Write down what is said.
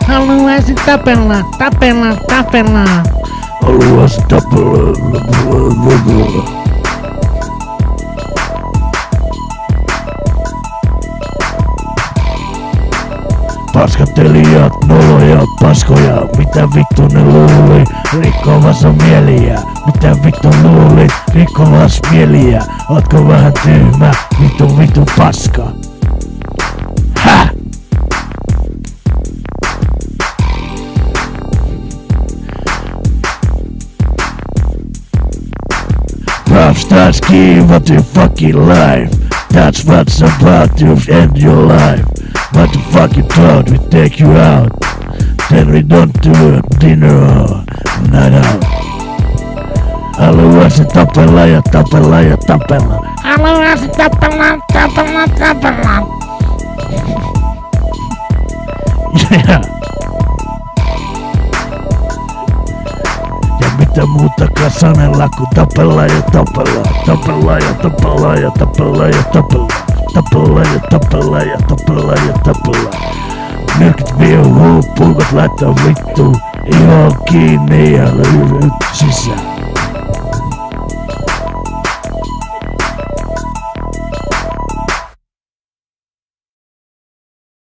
Haluaisin tapella. Haluaisin tapella. Paskatelijat, noloja, paskoja, mitä vittu ne luuli, rikkovassa mieliä. Mitä vittu luulit, rikkovassa mieliä, ootko vähän tyhmä, vittu paska. Häh? Popstars give up your fucking life. That's what's about to end your life. What the fuck you thought we take you out? Then we don't do a dinner or night out. Haluaisin tapella. Haluaisin tapella. Yeah. Ja mitä muutakaan sanella kun tapella. Nyrkit viuhuu, puukot laittaa vittu, iho kiinni ja löydyt sisään.